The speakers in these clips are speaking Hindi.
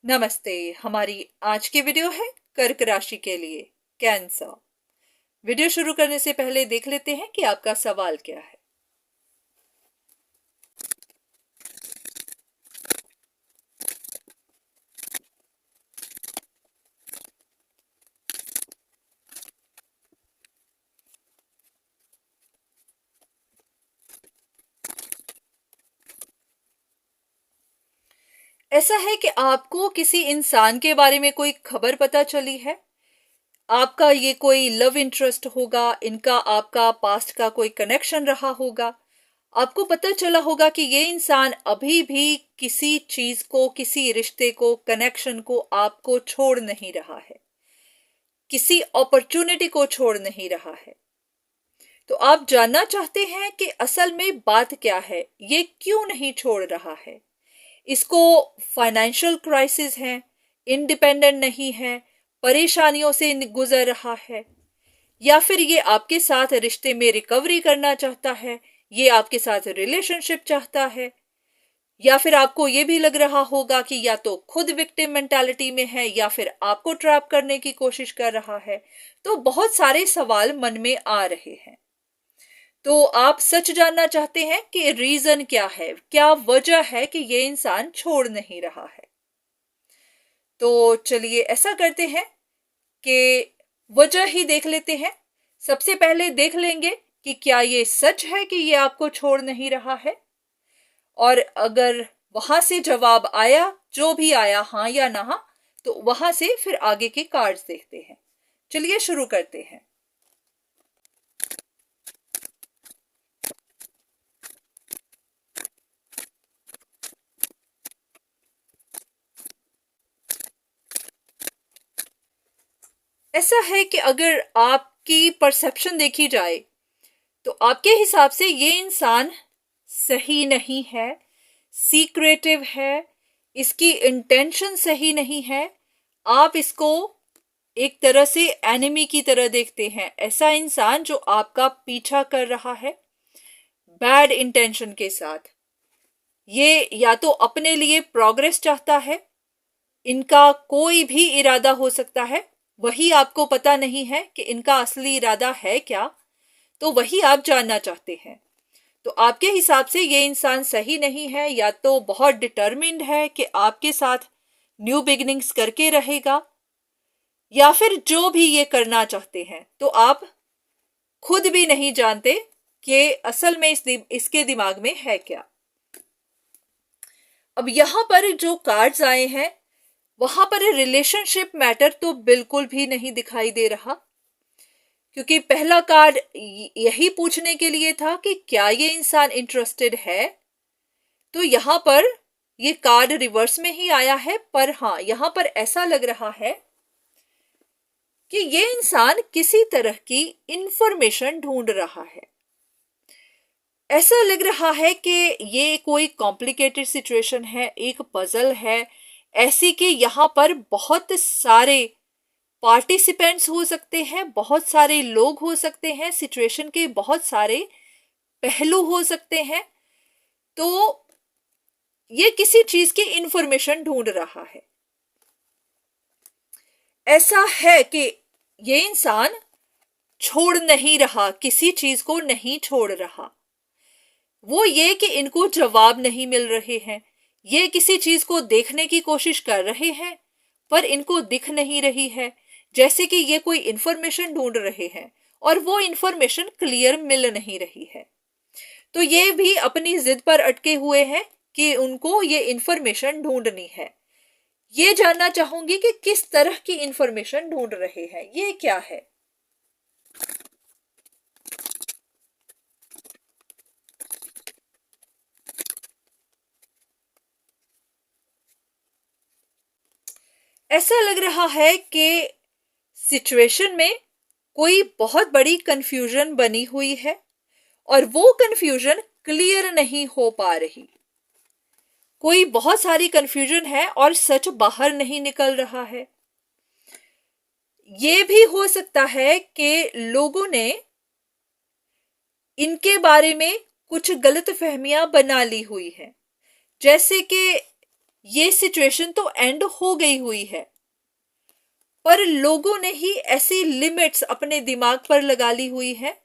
नमस्ते। हमारी आज की वीडियो है कर्क राशि के लिए, कैंसर। वीडियो शुरू करने से पहले देख लेते हैं कि आपका सवाल क्या है। ऐसा है कि आपको किसी इंसान के बारे में कोई खबर पता चली है। आपका ये कोई लव इंटरेस्ट होगा, इनका आपका पास्ट का कोई कनेक्शन रहा होगा। आपको पता चला होगा कि ये इंसान अभी भी किसी चीज को, किसी रिश्ते को, कनेक्शन को आपको छोड़ नहीं रहा है, किसी अपॉर्चुनिटी को छोड़ नहीं रहा है। तो आप जानना चाहते हैं कि असल में बात क्या है, ये क्यों नहीं छोड़ रहा है। इसको फाइनेंशियल क्राइसिस है, इंडिपेंडेंट नहीं है, परेशानियों से गुजर रहा है, या फिर ये आपके साथ रिश्ते में रिकवरी करना चाहता है, ये आपके साथ रिलेशनशिप चाहता है, या फिर आपको ये भी लग रहा होगा कि या तो खुद विक्टिम मेंटालिटी में है या फिर आपको ट्रैप करने की कोशिश कर रहा है। तो बहुत सारे सवाल मन में आ रहे हैं। तो आप सच जानना चाहते हैं कि रीजन क्या है, क्या वजह है कि ये इंसान छोड़ नहीं रहा है। तो चलिए ऐसा करते हैं कि वजह ही देख लेते हैं। सबसे पहले देख लेंगे कि क्या ये सच है कि ये आपको छोड़ नहीं रहा है। और अगर वहां से जवाब आया, जो भी आया, हाँ या ना, तो वहां से फिर आगे के कार्ड्स देखते हैं। चलिए शुरू करते हैं। ऐसा है कि अगर आपकी परसेप्शन देखी जाए तो आपके हिसाब से ये इंसान सही नहीं है, सीक्रेटिव है, इसकी इंटेंशन सही नहीं है। आप इसको एक तरह से एनिमी की तरह देखते हैं, ऐसा इंसान जो आपका पीछा कर रहा है बैड इंटेंशन के साथ। ये या तो अपने लिए प्रोग्रेस चाहता है, इनका कोई भी इरादा हो सकता है, वही आपको पता नहीं है कि इनका असली इरादा है क्या, तो वही आप जानना चाहते हैं। तो आपके हिसाब से ये इंसान सही नहीं है, या तो बहुत डिटर्मिन्ड है कि आपके साथ न्यू बिगिनिंग्स करके रहेगा, या फिर जो भी ये करना चाहते हैं तो आप खुद भी नहीं जानते कि असल में इसके दिमाग में है क्या। अब यहां पर जो कार्ड्स आए हैं वहां पर रिलेशनशिप मैटर तो बिल्कुल भी नहीं दिखाई दे रहा, क्योंकि पहला कार्ड यही पूछने के लिए था कि क्या ये इंसान इंटरेस्टेड है। तो यहां पर ये कार्ड रिवर्स में ही आया है, पर हाँ यहां पर ऐसा लग रहा है कि ये इंसान किसी तरह की इंफॉर्मेशन ढूंढ रहा है। ऐसा लग रहा है कि ये कोई कॉम्प्लिकेटेड सिचुएशन है, एक पजल है ऐसी कि यहाँ पर बहुत सारे पार्टिसिपेंट्स हो सकते हैं, बहुत सारे लोग हो सकते हैं, सिचुएशन के बहुत सारे पहलू हो सकते हैं। तो ये किसी चीज की इंफॉर्मेशन ढूंढ रहा है। ऐसा है कि ये इंसान छोड़ नहीं रहा, किसी चीज को नहीं छोड़ रहा। वो ये कि इनको जवाब नहीं मिल रहे हैं, ये किसी चीज को देखने की कोशिश कर रहे हैं पर इनको दिख नहीं रही है। जैसे कि ये कोई इंफॉर्मेशन ढूंढ रहे हैं और वो इंफॉर्मेशन क्लियर मिल नहीं रही है। तो ये भी अपनी जिद पर अटके हुए हैं कि उनको ये इंफॉर्मेशन ढूंढनी है। ये जानना चाहूंगी कि किस तरह की इंफॉर्मेशन ढूंढ रहे हैं, ये क्या है। ऐसा लग रहा है कि सिचुएशन में कोई बहुत बड़ी कंफ्यूजन बनी हुई है और वो कंफ्यूजन क्लियर नहीं हो पा रही। कोई बहुत सारी कंफ्यूजन है और सच बाहर नहीं निकल रहा है। ये भी हो सकता है कि लोगों ने इनके बारे में कुछ गलत फहमियां बना ली हुई है। जैसे कि ये सिचुएशन तो एंड हो गई हुई है, पर लोगों ने ही ऐसी लिमिट्स अपने दिमाग पर लगा ली हुई है,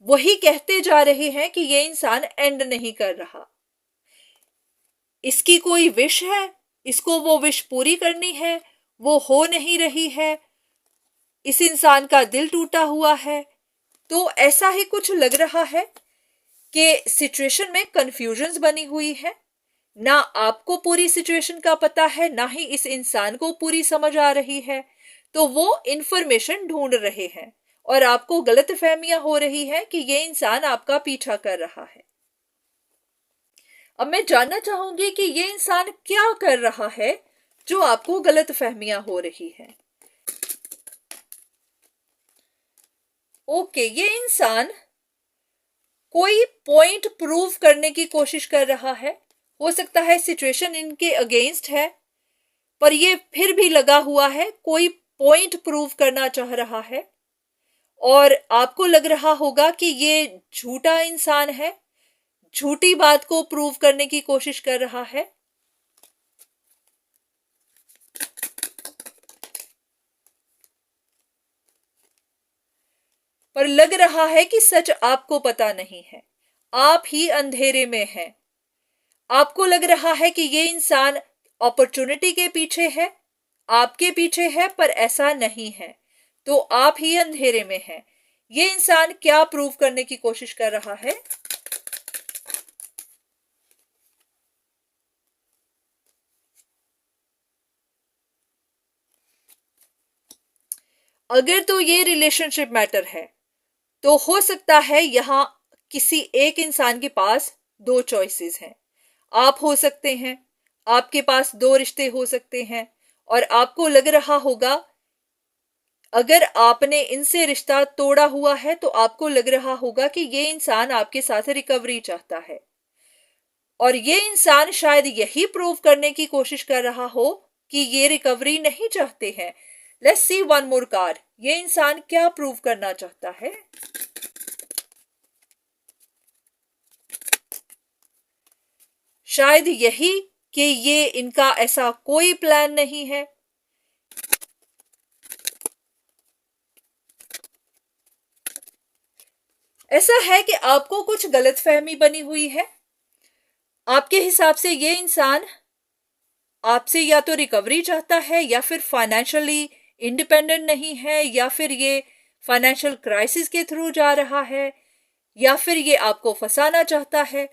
वही कहते जा रहे हैं कि ये इंसान एंड नहीं कर रहा। इसकी कोई विश है, इसको वो विश पूरी करनी है, वो हो नहीं रही है, इस इंसान का दिल टूटा हुआ है। तो ऐसा ही कुछ लग रहा है कि सिचुएशन में कंफ्यूजन्स बनी हुई है। ना आपको पूरी सिचुएशन का पता है, ना ही इस इंसान को पूरी समझ आ रही है। तो वो इंफॉर्मेशन ढूंढ रहे हैं और आपको गलतफहमियां हो रही है कि ये इंसान आपका पीछा कर रहा है। अब मैं जानना चाहूंगी कि ये इंसान क्या कर रहा है जो आपको गलतफहमियां हो रही है। ओके, ये इंसान कोई पॉइंट प्रूव करने की कोशिश कर रहा है। हो सकता है सिचुएशन इनके अगेंस्ट है, पर ये फिर भी लगा हुआ है, कोई पॉइंट प्रूव करना चाह रहा है। और आपको लग रहा होगा कि ये झूठा इंसान है, झूठी बात को प्रूव करने की कोशिश कर रहा है। पर लग रहा है कि सच आपको पता नहीं है, आप ही अंधेरे में हैं। आपको लग रहा है कि ये इंसान अपॉर्चुनिटी के पीछे है, आपके पीछे है, पर ऐसा नहीं है। तो आप ही अंधेरे में हैं। ये इंसान क्या प्रूव करने की कोशिश कर रहा है? अगर तो ये रिलेशनशिप मैटर है, तो हो सकता है यहां किसी एक इंसान के पास दो चॉइसेस हैं। आप हो सकते हैं, आपके पास दो रिश्ते हो सकते हैं, और आपको लग रहा होगा, अगर आपने इनसे रिश्ता तोड़ा हुआ है तो आपको लग रहा होगा कि ये इंसान आपके साथ रिकवरी चाहता है, और ये इंसान शायद यही प्रूव करने की कोशिश कर रहा हो कि ये रिकवरी नहीं चाहते हैं। Let's see one more card. ये इंसान क्या प्रूव करना चाहता है? शायद यही कि ये इनका ऐसा कोई प्लान नहीं है। ऐसा है कि आपको कुछ गलतफहमी बनी हुई है। आपके हिसाब से ये इंसान आपसे या तो रिकवरी चाहता है, या फिर फाइनेंशियली इंडिपेंडेंट नहीं है, या फिर ये फाइनेंशियल क्राइसिस के थ्रू जा रहा है, या फिर ये आपको फंसाना चाहता है।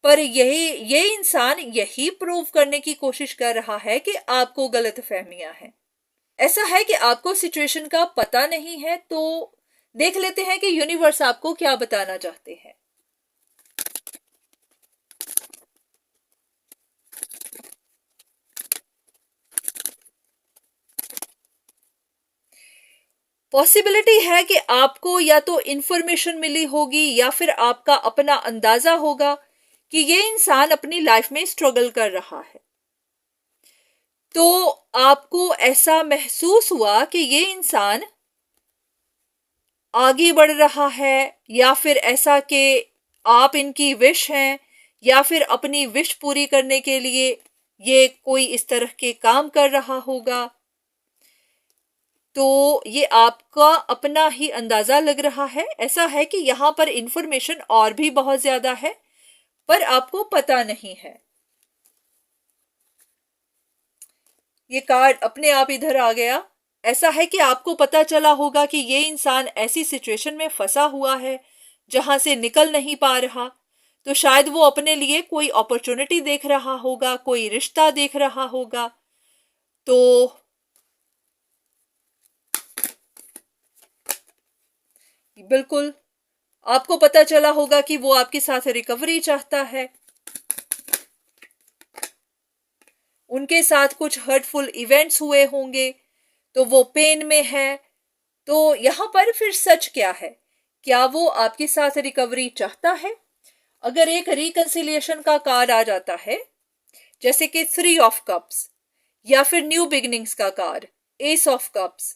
पर ये इंसान यही प्रूव करने की कोशिश कर रहा है कि आपको गलतफहमियां हैं। ऐसा है कि आपको सिचुएशन का पता नहीं है। तो देख लेते हैं कि यूनिवर्स आपको क्या बताना चाहते हैं। पॉसिबिलिटी है कि आपको या तो इंफॉर्मेशन मिली होगी, या फिर आपका अपना अंदाजा होगा कि ये इंसान अपनी लाइफ में स्ट्रगल कर रहा है। तो आपको ऐसा महसूस हुआ कि ये इंसान आगे बढ़ रहा है, या फिर ऐसा कि आप इनकी विश हैं, या फिर अपनी विश पूरी करने के लिए ये कोई इस तरह के काम कर रहा होगा। तो ये आपका अपना ही अंदाजा लग रहा है। ऐसा है कि यहां पर इंफॉर्मेशन और भी बहुत ज्यादा है, पर आपको पता नहीं है। ये कार्ड अपने आप इधर आ गया। ऐसा है कि आपको पता चला होगा कि ये इंसान ऐसी सिचुएशन में फंसा हुआ है जहां से निकल नहीं पा रहा। तो शायद वो अपने लिए कोई अपॉर्चुनिटी देख रहा होगा, कोई रिश्ता देख रहा होगा। तो बिल्कुल आपको पता चला होगा कि वो आपके साथ रिकवरी चाहता है, उनके साथ कुछ हर्टफुल इवेंट्स हुए होंगे, तो वो पेन में है। तो यहां पर फिर सच क्या है? क्या वो आपके साथ रिकवरी चाहता है? अगर एक रिकंसिलिएशन का कार्ड आ जाता है, जैसे कि 3 ऑफ कप्स, या फिर न्यू बिगिनिंग्स का कार्ड, एस ऑफ कप्स,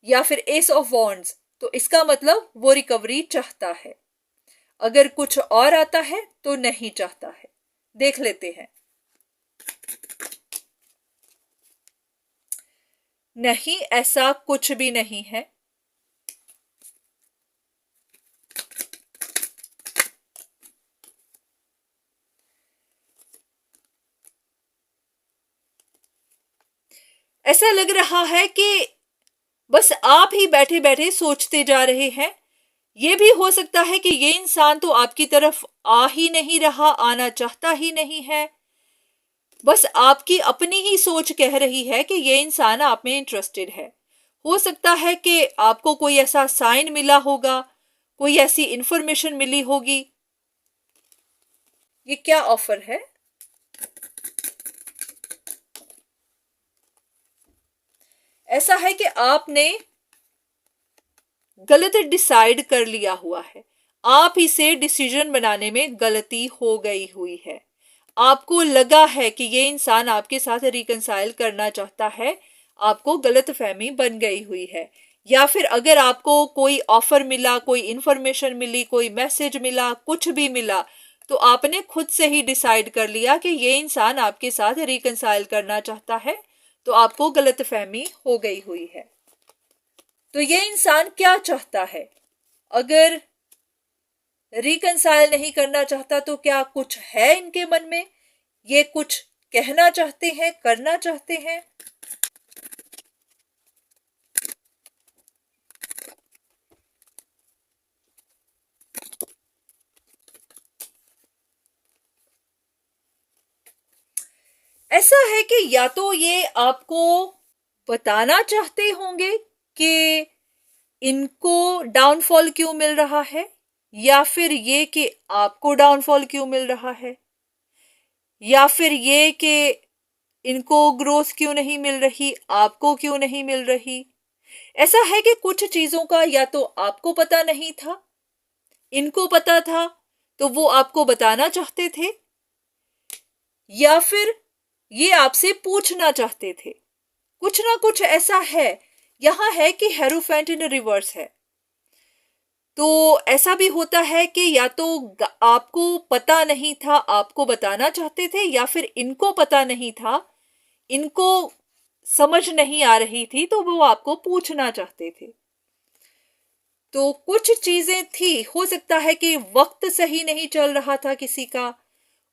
या फिर एस ऑफ वॉन्ड्स, तो इसका मतलब वो रिकवरी चाहता है। अगर कुछ और आता है तो नहीं चाहता है। देख लेते हैं। नहीं, ऐसा कुछ भी नहीं है। ऐसा लग रहा है कि बस आप ही बैठे बैठे सोचते जा रहे हैं। ये भी हो सकता है कि ये इंसान तो आपकी तरफ आ ही नहीं रहा, आना चाहता ही नहीं है। बस आपकी अपनी ही सोच कह रही है कि ये इंसान आप में इंटरेस्टेड है। हो सकता है कि आपको कोई ऐसा साइन मिला होगा, कोई ऐसी इंफॉर्मेशन मिली होगी। ये क्या ऑफर है? ऐसा है कि आपने गलत डिसाइड कर लिया हुआ है। आप इसे डिसीजन बनाने में गलती हो गई हुई है। आपको लगा है कि ये इंसान आपके साथ रिकंसाइल करना चाहता है, आपको गलत फहमी बन गई हुई है। या फिर अगर आपको कोई ऑफर मिला, कोई इंफॉर्मेशन मिली, कोई मैसेज मिला, कुछ भी मिला, तो आपने खुद से ही डिसाइड कर लिया कि ये इंसान आपके साथ रिकंसाइल करना चाहता है, तो आपको गलत फहमी हो गई हुई है। तो ये इंसान क्या चाहता है? अगर रिकंसाइल नहीं करना चाहता तो क्या कुछ है इनके मन में? ये कुछ कहना चाहते हैं, करना चाहते हैं? ऐसा है कि या तो ये आपको बताना चाहते होंगे कि इनको डाउनफॉल क्यों मिल रहा है, या फिर ये कि आपको डाउनफॉल क्यों मिल रहा है, या फिर ये कि इनको ग्रोथ क्यों नहीं मिल रही, आपको क्यों नहीं मिल रही। ऐसा है कि कुछ चीजों का या तो आपको पता नहीं था, इनको पता था, तो वो आपको बताना चाहते थे, या फिर ये आपसे पूछना चाहते थे। कुछ ना कुछ ऐसा है। यहां है कि हेरोफेंट इन रिवर्स है। तो ऐसा भी होता है कि या तो आपको पता नहीं था, आपको बताना चाहते थे, या फिर इनको पता नहीं था, इनको समझ नहीं आ रही थी, तो वो आपको पूछना चाहते थे। तो कुछ चीजें थी। हो सकता है कि वक्त सही नहीं चल रहा था किसी का,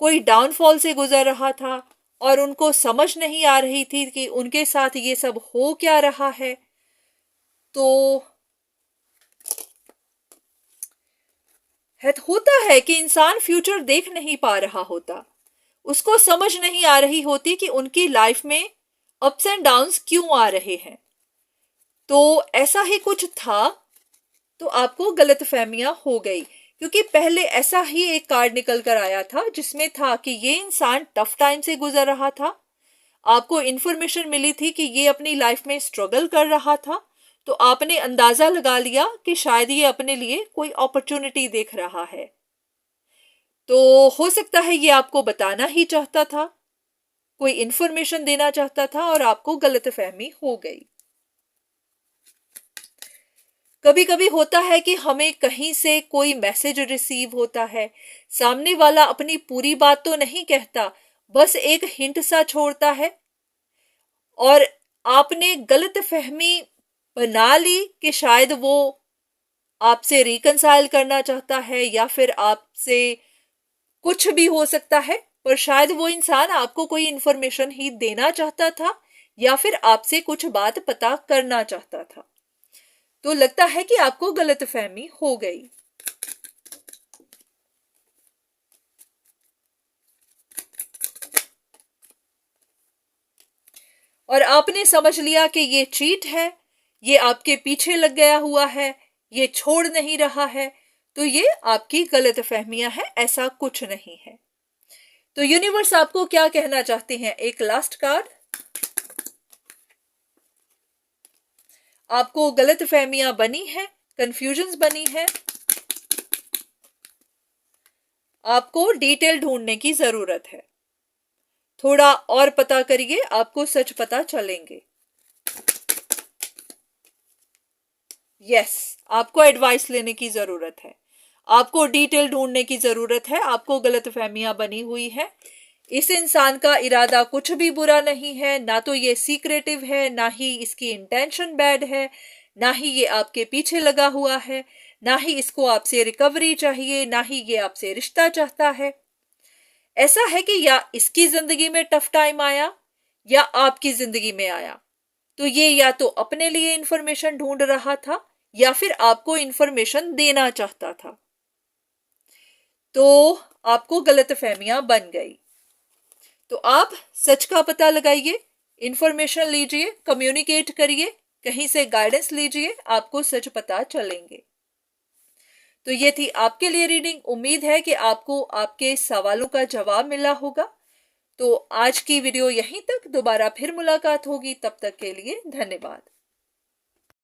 कोई डाउनफॉल से गुजर रहा था और उनको समझ नहीं आ रही थी कि उनके साथ ये सब हो क्या रहा है। तो होता है कि इंसान फ्यूचर देख नहीं पा रहा होता, उसको समझ नहीं आ रही होती कि उनकी लाइफ में अप्स एंड डाउन्स क्यों आ रहे हैं। तो ऐसा ही कुछ था, तो आपको गलतफहमियां हो गई, क्योंकि पहले ऐसा ही एक कार्ड निकल कर आया था जिसमें था कि ये इंसान टफ टाइम से गुजर रहा था। आपको इंफॉर्मेशन मिली थी कि ये अपनी लाइफ में स्ट्रगल कर रहा था, तो आपने अंदाजा लगा लिया कि शायद ये अपने लिए कोई अपॉर्चुनिटी देख रहा है। तो हो सकता है ये आपको बताना ही चाहता था, कोई इंफॉर्मेशन देना चाहता था और आपको गलतफहमी हो गई। कभी कभी होता है कि हमें कहीं से कोई मैसेज रिसीव होता है, सामने वाला अपनी पूरी बात तो नहीं कहता, बस एक हिंट सा छोड़ता है, और आपने गलत फहमी बना ली कि शायद वो आपसे रिकंसाइल करना चाहता है, या फिर आपसे कुछ भी हो सकता है, पर शायद वो इंसान आपको कोई इंफॉर्मेशन ही देना चाहता था, या फिर आपसे कुछ बात पता करना चाहता था। तो लगता है कि आपको गलतफहमी हो गई। और आपने समझ लिया कि ये चीट है, ये आपके पीछे लग गया हुआ है, ये छोड़ नहीं रहा है। तो ये आपकी गलतफहमियां हैं, ऐसा कुछ नहीं है। तो यूनिवर्स आपको क्या कहना चाहते हैं? एक लास्ट कार्ड। आपको गलतफहमियां बनी है, कंफ्यूजन्स बनी है, आपको डिटेल ढूंढने की जरूरत है। थोड़ा और पता करिए, आपको सच पता चलेंगे। यस, आपको एडवाइस लेने की जरूरत है, आपको डिटेल ढूंढने की जरूरत है, आपको गलतफहमियां बनी हुई है। इस इंसान का इरादा कुछ भी बुरा नहीं है, ना तो ये सीक्रेटिव है, ना ही इसकी इंटेंशन बैड है, ना ही ये आपके पीछे लगा हुआ है, ना ही इसको आपसे रिकवरी चाहिए, ना ही ये आपसे रिश्ता चाहता है। ऐसा है कि या इसकी जिंदगी में टफ टाइम आया या आपकी जिंदगी में आया, तो ये या तो अपने लिए इंफॉर्मेशन ढूंढ रहा था या फिर आपको इंफॉर्मेशन देना चाहता था। तो आपको गलतफहमियां बन गई। तो आप सच का पता लगाइए, इंफॉर्मेशन लीजिए, कम्युनिकेट करिए, कहीं से गाइडेंस लीजिए, आपको सच पता चलेंगे। तो ये थी आपके लिए रीडिंग। उम्मीद है कि आपको आपके सवालों का जवाब मिला होगा। तो आज की वीडियो यहीं तक, दोबारा फिर मुलाकात होगी, तब तक के लिए धन्यवाद।